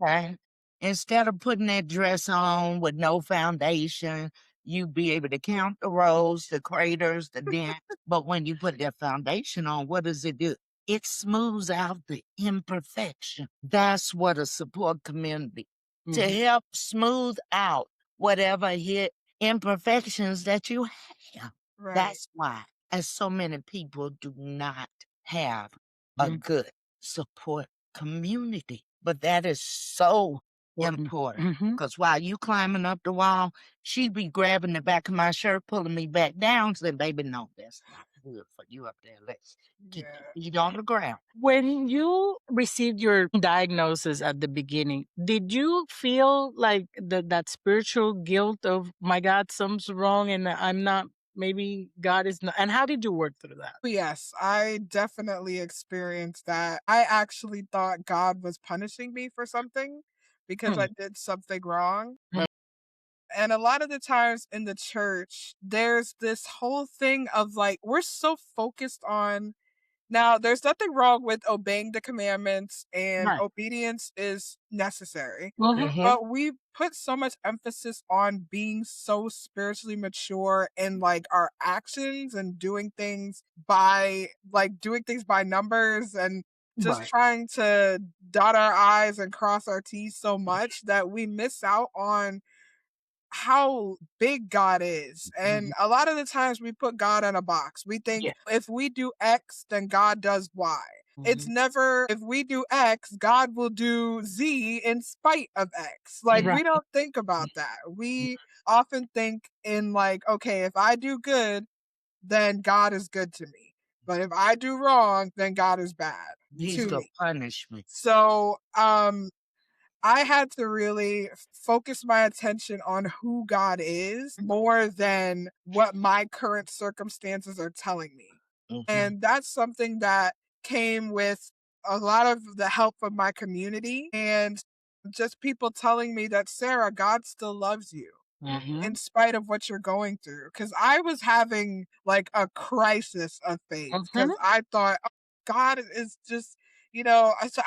Okay. Instead of putting that dress on with no foundation, you be able to count the rows, the craters, the dents. But when you put that foundation on, what does it do? It smooths out the imperfection. That's what a support community to help smooth out whatever imperfections that you have.
Right.
That's why, as so many people do not have a good support community. But that is so important because while you climbing up the wall, she'd be grabbing the back of my shirt, pulling me back down, saying, "Baby, no, that's not good for you up there. Let's keep your feet on the ground."
When you received your diagnosis at the beginning, did you feel like that spiritual guilt of, my God, something's wrong and I'm not, maybe God is not? And how did you work through that?
Yes, I definitely experienced that. I actually thought God was punishing me for something because I did something wrong. And a lot of the times in the church, there's this whole thing of like, we're so focused on. Now, there's nothing wrong with obeying the commandments, and
Right.
obedience is necessary.
Mhm.
But we put so much emphasis on being so spiritually mature in like our actions and doing things by numbers and just
Right.
trying to dot our I's and cross our T's so much that we miss out on how big God is. And a lot of the times we put God in a box. We think
Yeah.
if we do X, then God does Y. It's never if we do X, God will do Z in spite of X. Like
Right.
we don't think about that. We often think in like, okay, if I do good, then God is good to me. But if I do wrong, then God is bad
He's
to
gonna
me.
punish me.
So, I had to really focus my attention on who God is more than what my current circumstances are telling me. And that's something that came with a lot of the help of my community and just people telling me that, Sarah, God still loves you in spite of what you're going through. Because I was having like a crisis of faith because I thought, "Oh, God is just,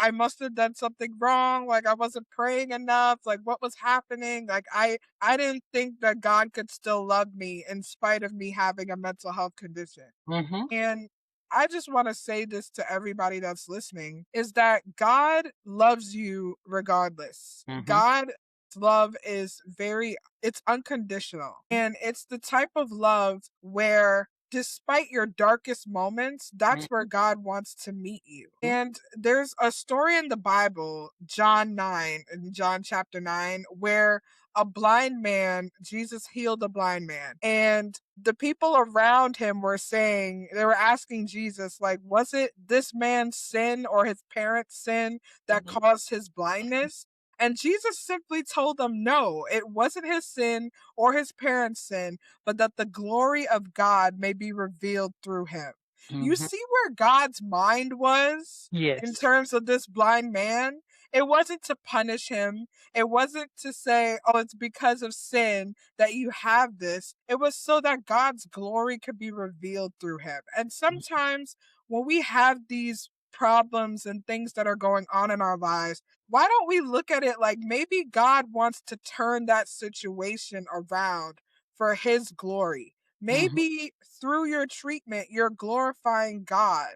I must have done something wrong. Like I wasn't praying enough. Like what was happening? Like I didn't think that God could still love me in spite of me having a mental health condition. And I just want to say this to everybody that's listening is that God loves you regardless. God's love is it's unconditional. And it's the type of love where despite your darkest moments, that's where God wants to meet you. And there's a story in the Bible, John chapter 9, where a blind man, Jesus healed a blind man. And the people around him they were asking Jesus, like, was it this man's sin or his parents' sin that caused his blindness? And Jesus simply told them, no, it wasn't his sin or his parents' sin, but that the glory of God may be revealed through him. You see where God's mind was in
Yes.
terms of this blind man? It wasn't to punish him. It wasn't to say, oh, it's because of sin that you have this. It was so that God's glory could be revealed through him. And sometimes when we have these problems and things that are going on in our lives, why don't we look at it like maybe God wants to turn that situation around for his glory? Maybe through your treatment, you're glorifying God.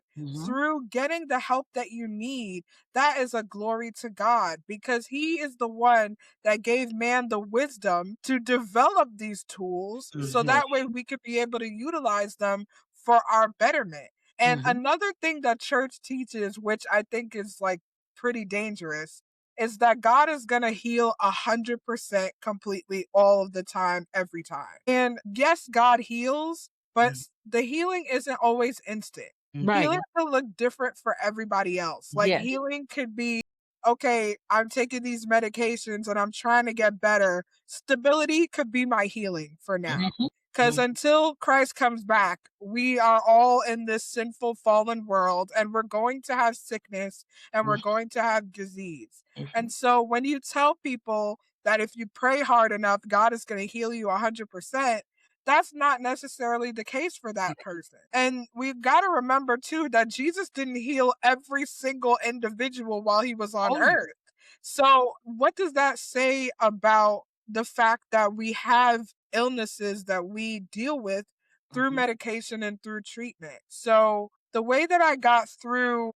Through getting the help that you need, that is a glory to God because he is the one that gave man the wisdom to develop these tools so that way we could be able to utilize them for our betterment. And another thing that church teaches, which I think is like pretty dangerous, is that God is going to heal 100% completely all of the time, every time. And yes, God heals, but the healing isn't always instant.
Right.
Healing can look different for everybody else. Like
Yes.
healing could be, okay, I'm taking these medications and I'm trying to get better. Stability could be my healing for now. Because until Christ comes back, we are all in this sinful, fallen world, and we're going to have sickness and we're going to have disease. And so when you tell people that if you pray hard enough, God is going to heal you 100%, that's not necessarily the case for that person. And we've got to remember, too, that Jesus didn't heal every single individual while he was on earth. So what does that say about the fact that we have illnesses that we deal with through medication and through treatment? So the way that I got through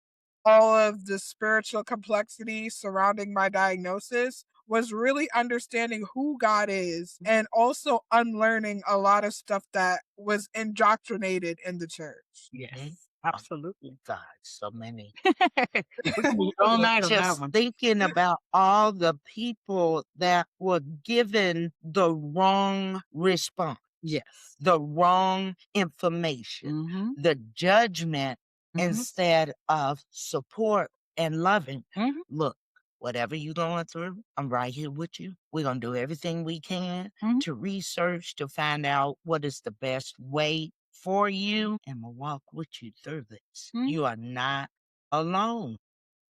all of the spiritual complexity surrounding my diagnosis was really understanding who God is and also unlearning a lot of stuff that was indoctrinated in the church.
Yes. Absolutely.
God, so many.
We can be all night on that
Just
one.
thinking about all the people that were given the wrong response,
Yes.
the wrong information, the judgment instead of support and loving. Look, whatever you're going through, I'm right here with you. We're going to do everything we can to research to find out what is the best way for you, and we'll walk with you through this. You are not alone.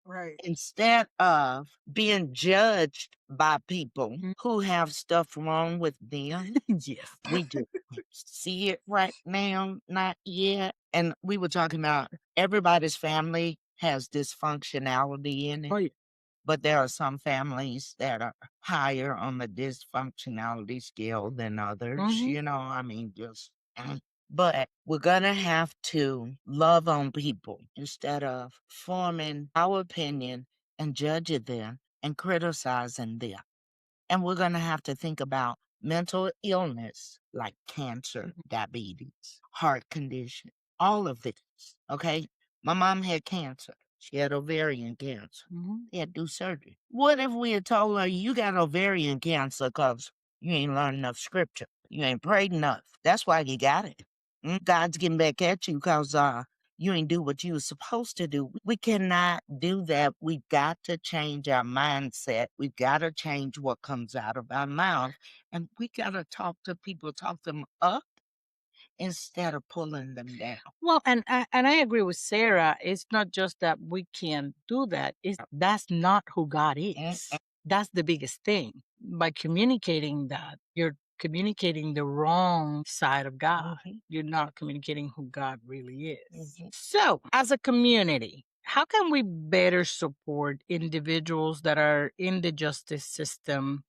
Right.
Instead of being judged by people who have stuff wrong with them,
Yes.
we just see it right now, not yet. And we were talking about everybody's family has dysfunctionality in it.
Oh, yeah.
But there are some families that are higher on the dysfunctionality scale than others. You know, I mean, just. But we're going to have to love on people instead of forming our opinion and judging them and criticizing them. And we're going to have to think about mental illness like cancer, diabetes, heart condition, all of this. Okay. My mom had cancer. She had ovarian cancer. They had to do surgery. What if we had told her you got ovarian cancer because you ain't learned enough scripture? You ain't prayed enough. That's why you got it. God's getting back at you because you ain't do what you were supposed to do. We cannot do that. We've got to change our mindset. We've got to change what comes out of our mouth. And we got to talk to people, talk them up instead of pulling them down.
Well, and I agree with Sarah. It's not just that we can't do that. It's that's not who God is. That's the biggest thing. By communicating that, you're communicating the wrong side of God. You're not communicating who God really is. So, as a community, how can we better support individuals that are in the justice system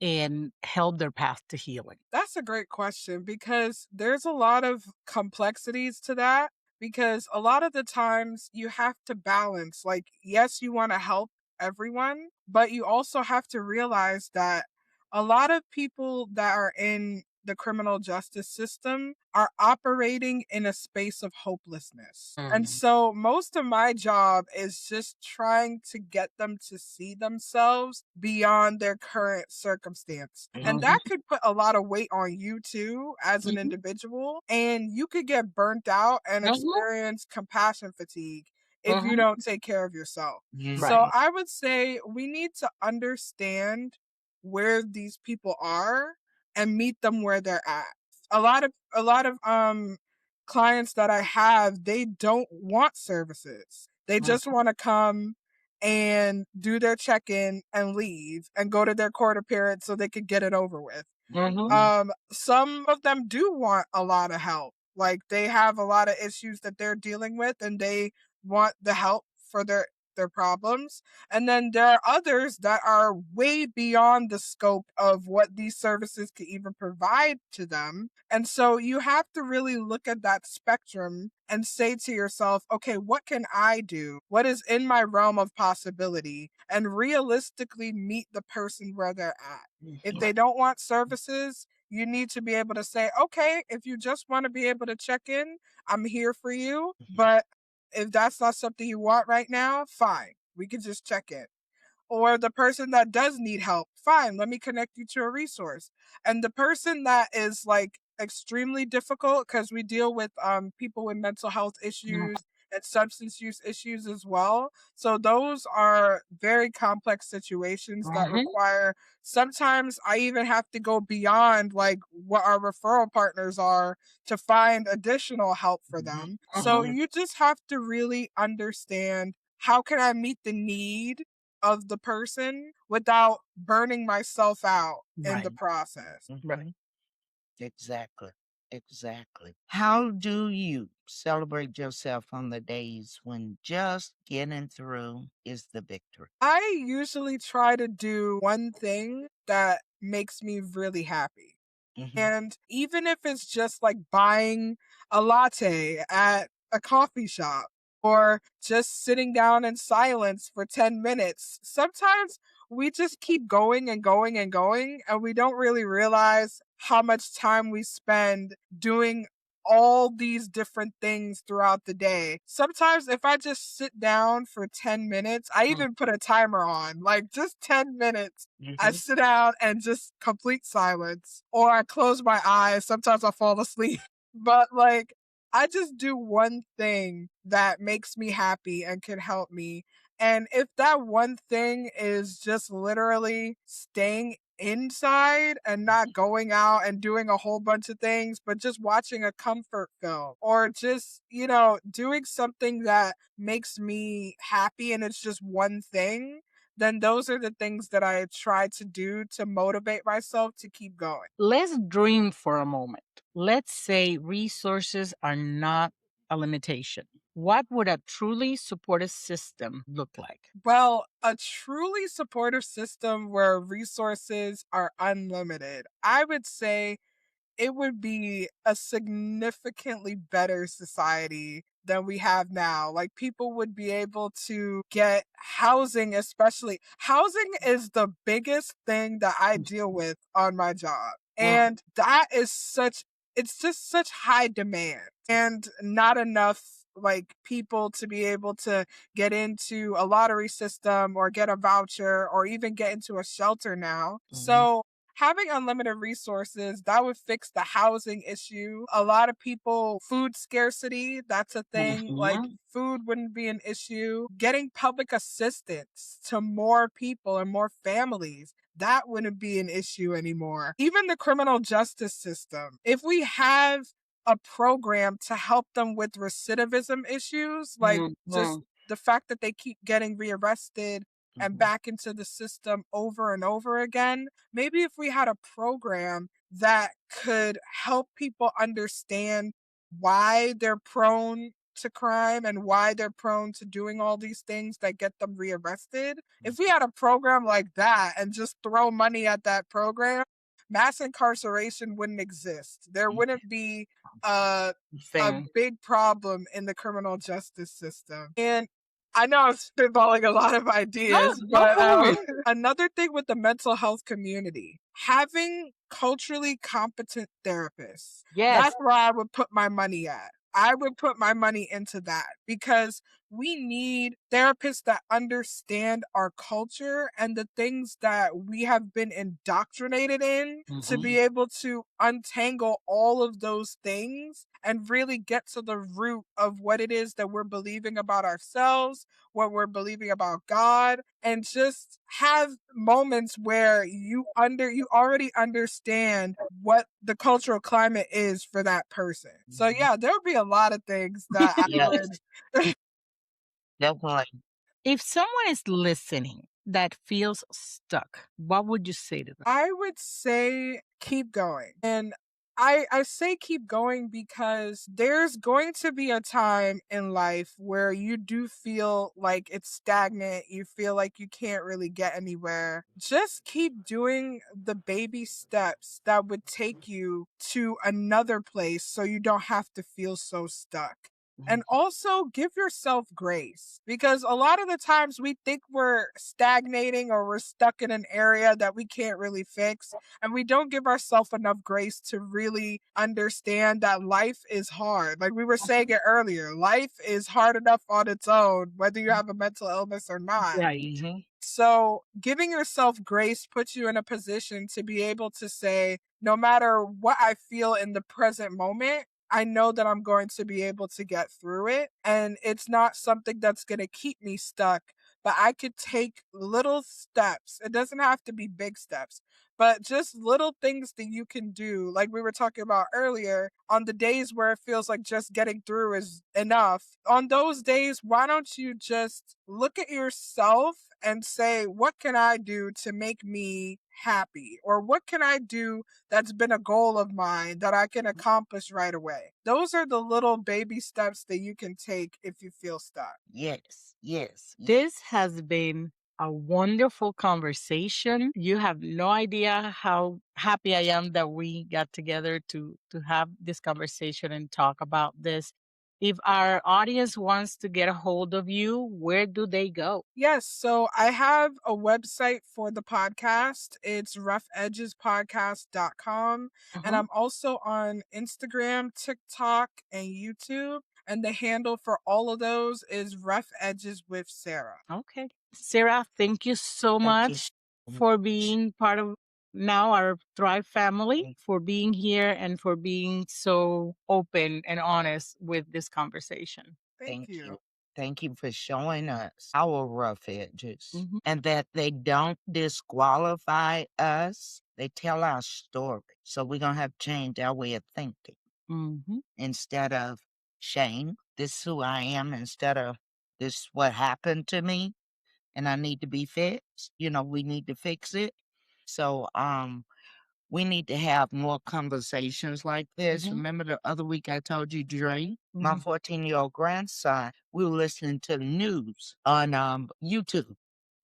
and help their path to healing?
That's a great question because there's a lot of complexities to that. Because a lot of the times you have to balance, like, yes, you want to help everyone, but you also have to realize that a lot of people that are in the criminal justice system are operating in a space of hopelessness. And so most of my job is just trying to get them to see themselves beyond their current circumstance. And that could put a lot of weight on you too as an individual. And you could get burnt out and experience compassion fatigue if you don't take care of yourself. So I would say we need to understand where these people are and meet them where they're at. A lot of clients that I have, they don't want services. They just want to come and do their check-in and leave and go to their court appearance so they could get it over with. Some of them do want a lot of help. Like they have a lot of issues that they're dealing with and they want the help for their problems. And then there are others that are way beyond the scope of what these services can even provide to them. And so you have to really look at that spectrum and say to yourself, okay, what can I do? What is in my realm of possibility? And realistically meet the person where they're at. If they don't want services, you need to be able to say, okay, if you just want to be able to check in, I'm here for you. But if that's not something you want right now, fine. We can just check in. Or the person that does need help, fine, let me connect you to a resource. And the person that is like extremely difficult, because we deal with people with mental health issues and substance use issues as well. So those are very complex situations that require, sometimes I even have to go beyond like what our referral partners are to find additional help for them. So you just have to really understand, how can I meet the need of the person without burning myself out in the
Right.
process.
Right. Exactly. Exactly. How do you celebrate yourself on the days when just getting through is the victory?
I usually try to do one thing that makes me really happy. And even if it's just like buying a latte at a coffee shop or just sitting down in silence for 10 minutes, sometimes we just keep going and going and going, and we don't really realize how much time we spend doing all these different things throughout the day. Sometimes if I just sit down for 10 minutes, I even put a timer on, like just 10 minutes. I sit down and just complete silence, or I close my eyes. Sometimes I fall asleep, but like I just do one thing that makes me happy and can help me. And if that one thing is just literally staying inside and not going out and doing a whole bunch of things, but just watching a comfort film or just, doing something that makes me happy and it's just one thing, then those are the things that I try to do to motivate myself to keep going.
Let's dream for a moment. Let's say resources are not a limitation. What would a truly supportive system look like?
Well, a truly supportive system where resources are unlimited, I would say it would be a significantly better society than we have now. Like people would be able to get housing, especially. Housing is the biggest thing that I deal with on my job. And that is it's just such high demand and not enough like people to be able to get into a lottery system or get a voucher or even get into a shelter now. So having unlimited resources, that would fix the housing issue. A lot of people, food scarcity, that's a thing. Like food wouldn't be an issue. Getting public assistance to more people and more families, that wouldn't be an issue anymore. Even the criminal justice system, if we have a program to help them with recidivism issues, like just the fact that they keep getting rearrested and back into the system over and over again. Maybe if we had a program that could help people understand why they're prone to crime and why they're prone to doing all these things that get them rearrested. If we had a program like that and just throw money at that program, mass incarceration wouldn't exist. There wouldn't be a big problem in the criminal justice system. And I know I'm spitballing a lot of ideas, but another thing with the mental health community, having culturally competent therapists.
Yes.
That's where I would put my money at. I would put my money into that because we need therapists that understand our culture and the things that we have been indoctrinated in to be able to untangle all of those things and really get to the root of what it is that we're believing about ourselves, what we're believing about God, and just have moments where you already understand what the cultural climate is for that person. So yeah, there would be a lot of things that I would.
Definitely.
If someone is listening that feels stuck, what would you say to them?
I would say keep going. And I say keep going because there's going to be a time in life where you do feel like it's stagnant. You feel like you can't really get anywhere. Just keep doing the baby steps that would take you to another place so you don't have to feel so stuck. And also give yourself grace because a lot of the times we think we're stagnating or we're stuck in an area that we can't really fix. And we don't give ourselves enough grace to really understand that life is hard. Like we were saying it earlier, life is hard enough on its own, whether you have a mental illness or not.
Right.
So giving yourself grace puts you in a position to be able to say, no matter what I feel in the present moment, I know that I'm going to be able to get through it. And it's not something that's going to keep me stuck, but I could take little steps. It doesn't have to be big steps, but just little things that you can do. Like we were talking about earlier, on the days where it feels like just getting through is enough. On those days, why don't you just look at yourself and say, what can I do to make me happy? Or what can I do that's been a goal of mine that I can accomplish right away? Those are the little baby steps that you can take if you feel stuck.
Yes, yes.
This has been a wonderful conversation. You have no idea how happy I am that we got together to have this conversation and talk about this. If our audience wants to get a hold of you, where do they go?
Yes, so I have a website for the podcast. It's roughedgespodcast.com. And I'm also on Instagram, TikTok, and YouTube. And the handle for all of those is Rough Edges with Sarah.
Okay. Sarah, thank you so
Thank you
much
so
for
much.
being part of now our Thrive family, for being here and for being so open and honest with this conversation.
Thank you.
Thank you for showing us our rough edges
Mhm.
and that they don't disqualify us. They tell our story. So we're going to have to change our way of thinking
Mhm.
instead of shame. This is who I am instead of this is what happened to me and I need to be fixed. You know, we need to fix it. So, we need to have more conversations like this.
Mhm.
Remember the other week I told you, Dre, my
Mhm.
14-year-old grandson, we were listening to the news on YouTube.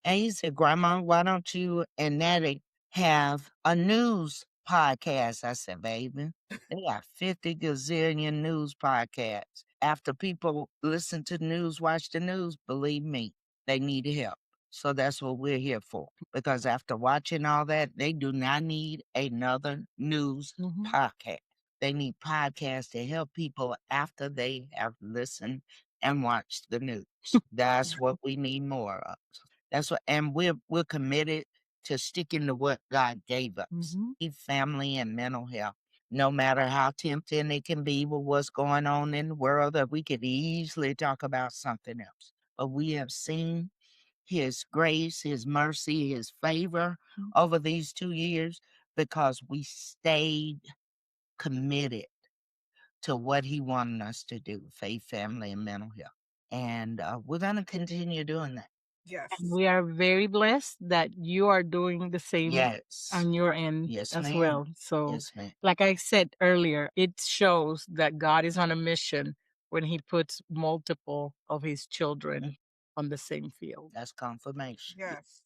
And he said, Grandma, why don't you and Natty have a news podcast? I said, baby, they got 50 gazillion news podcasts. After people listen to the news, watch the news, believe me, they need help. So that's what we're here for. Because after watching all that, they do not need another news podcast. They need podcasts to help people after they have listened and watched the news. That's what we need more of. That's what, and we're committed to sticking to what God gave us. Family and mental health. No matter how tempting it can be with what's going on in the world, that we could easily talk about something else. But we have seen his grace, his mercy, his favor over these 2 years because we stayed committed to what he wanted us to do, faith, family, and mental health. And we're going to continue doing that.
Yes.
We are very blessed that you are doing the same
Yes.
on your end
Yes,
as
ma'am.
well. So,
Yes, ma'am.
like I said earlier, it shows that God is on a mission when he puts multiple of his children on the same field.
That's confirmation.
Yes.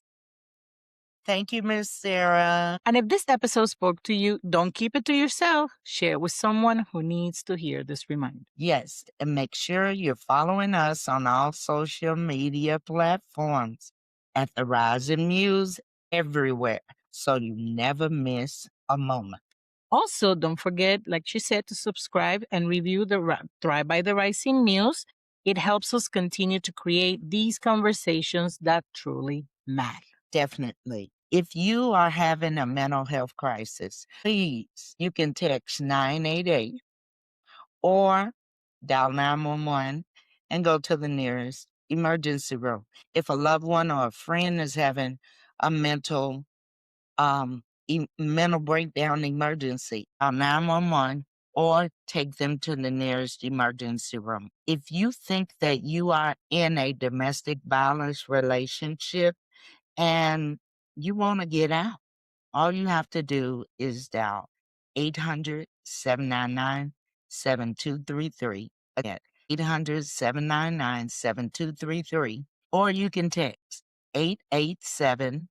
Thank you, Miss Sarah.
And if this episode spoke to you, don't keep it to yourself. Share it with someone who needs to hear this reminder.
Yes, and make sure you're following us on all social media platforms at the Rising Muse everywhere so you never miss a moment.
Also, don't forget, like she said, to subscribe and review the Thrive by the Rising Muse. It helps us continue to create these conversations that truly matter.
Definitely. If you are having a mental health crisis, please, you can text 988 or dial 911 and go to the nearest emergency room. If a loved one or a friend is having a mental breakdown emergency, call 911 or take them to the nearest emergency room. If you think that you are in a domestic violence relationship and you want to get out, all you have to do is dial 800-799-7233. Again, 800-799-7233. Or you can text 887-888.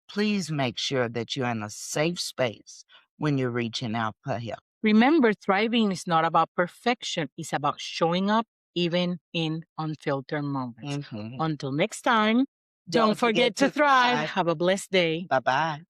Please make sure that you're in a safe space when you're reaching out for help.
Remember, thriving is not about perfection, it's about showing up even in unfiltered moments. Until next time, don't forget to thrive. Have a blessed day.
Bye bye.